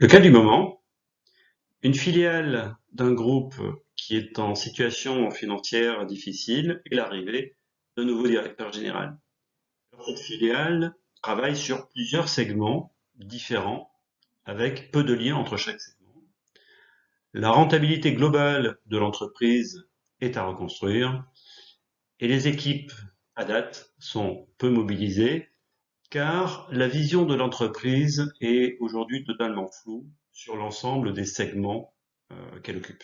Le cas du moment, une filiale d'un groupe qui est en situation financière difficile et l'arrivée d'un nouveau directeur général. Cette filiale travaille sur plusieurs segments différents avec peu de liens entre chaque segment. La rentabilité globale de l'entreprise est à reconstruire et les équipes à date sont peu mobilisées car la vision de l'entreprise est aujourd'hui totalement floue sur l'ensemble des segments qu'elle occupe.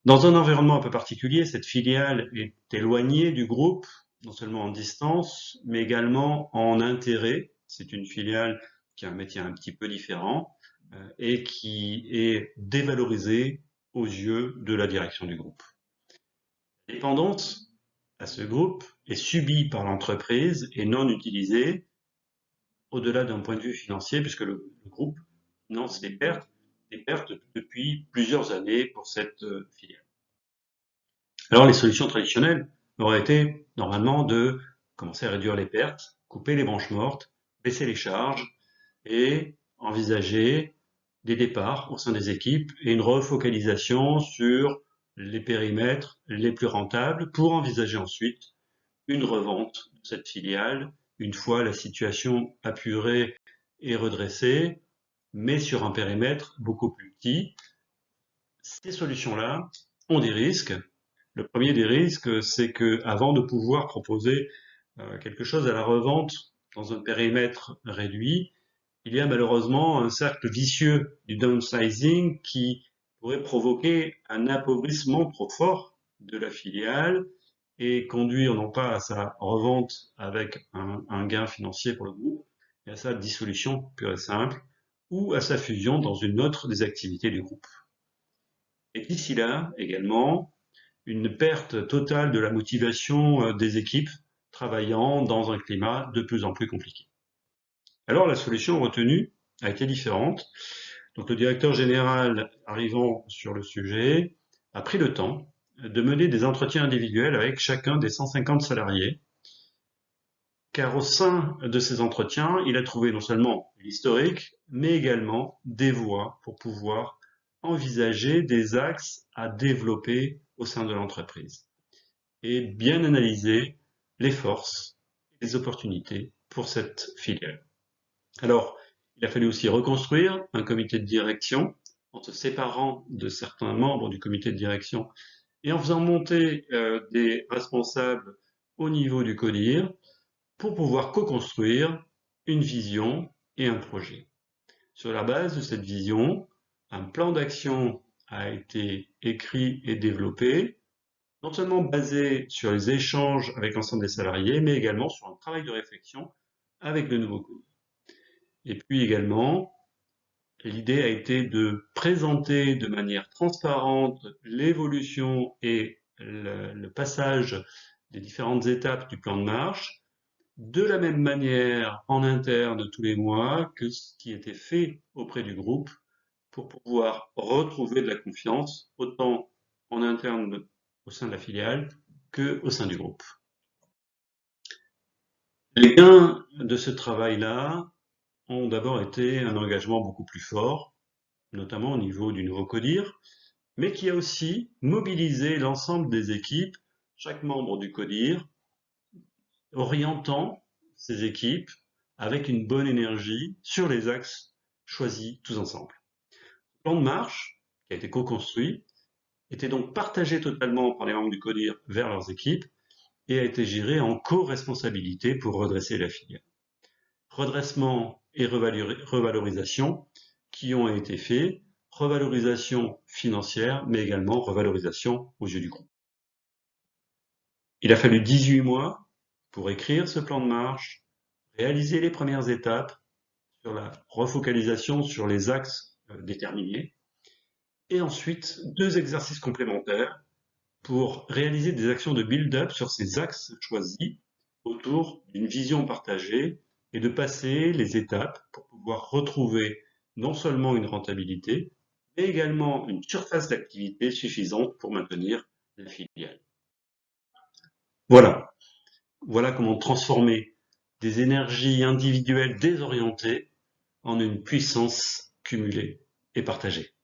Dans un environnement un peu particulier, cette filiale est éloignée du groupe, non seulement en distance, mais également en intérêt. C'est une filiale qui a un métier un petit peu différent et qui est dévalorisée aux yeux de la direction du groupe. La dépendance à ce groupe est subie par l'entreprise et non utilisée au-delà d'un point de vue financier, puisque le groupe finance des pertes depuis plusieurs années pour cette filiale. Alors les solutions traditionnelles auraient été normalement de commencer à réduire les pertes, couper les branches mortes, baisser les charges et envisager des départs au sein des équipes et une refocalisation sur les périmètres les plus rentables pour envisager ensuite une revente de cette filiale une fois la situation apurée et redressée, mais sur un périmètre beaucoup plus petit. Ces solutions-là ont des risques. Le premier des risques, c'est que avant de pouvoir proposer quelque chose à la revente dans un périmètre réduit, il y a malheureusement un cercle vicieux du downsizing qui pourrait provoquer un appauvrissement trop fort de la filiale et conduire non pas à sa revente avec un gain financier pour le groupe, mais à sa dissolution pure et simple, ou à sa fusion dans une autre des activités du groupe. Et d'ici là, également, une perte totale de la motivation des équipes travaillant dans un climat de plus en plus compliqué. Alors la solution retenue a été différente. Donc le directeur général arrivant sur le sujet a pris le temps de mener des entretiens individuels avec chacun des 150 salariés, car au sein de ces entretiens, il a trouvé non seulement l'historique, mais également des voies pour pouvoir envisager des axes à développer au sein de l'entreprise et bien analyser les forces et les opportunités pour cette filiale. Alors, il a fallu aussi reconstruire un comité de direction en se séparant de certains membres du comité de direction et en faisant monter des responsables au niveau du CODIR pour pouvoir co-construire une vision et un projet. Sur la base de cette vision, un plan d'action a été écrit et développé, non seulement basé sur les échanges avec l'ensemble des salariés, mais également sur un travail de réflexion avec le nouveau CODIR. Et puis également, l'idée a été de présenter de manière transparente l'évolution et le passage des différentes étapes du plan de marche, de la même manière en interne tous les mois que ce qui était fait auprès du groupe pour pouvoir retrouver de la confiance, autant en interne au sein de la filiale que au sein du groupe. Les gains de ce travail-là ont d'abord été un engagement beaucoup plus fort, notamment au niveau du nouveau CODIR, mais qui a aussi mobilisé l'ensemble des équipes, chaque membre du CODIR, orientant ces équipes avec une bonne énergie sur les axes choisis tous ensemble. Le plan de marche, qui a été co-construit, était donc partagé totalement par les membres du CODIR vers leurs équipes et a été géré en co-responsabilité pour redresser la filiale. Redressement et revalorisation qui ont été faits, revalorisation financière, mais également revalorisation aux yeux du groupe. Il a fallu 18 mois pour écrire ce plan de marche, réaliser les premières étapes sur la refocalisation sur les axes déterminés, et ensuite 2 exercices complémentaires pour réaliser des actions de build-up sur ces axes choisis autour d'une vision partagée et de passer les étapes pour pouvoir retrouver non seulement une rentabilité, mais également une surface d'activité suffisante pour maintenir la filiale. Voilà. Voilà comment transformer des énergies individuelles désorientées en une puissance cumulée et partagée.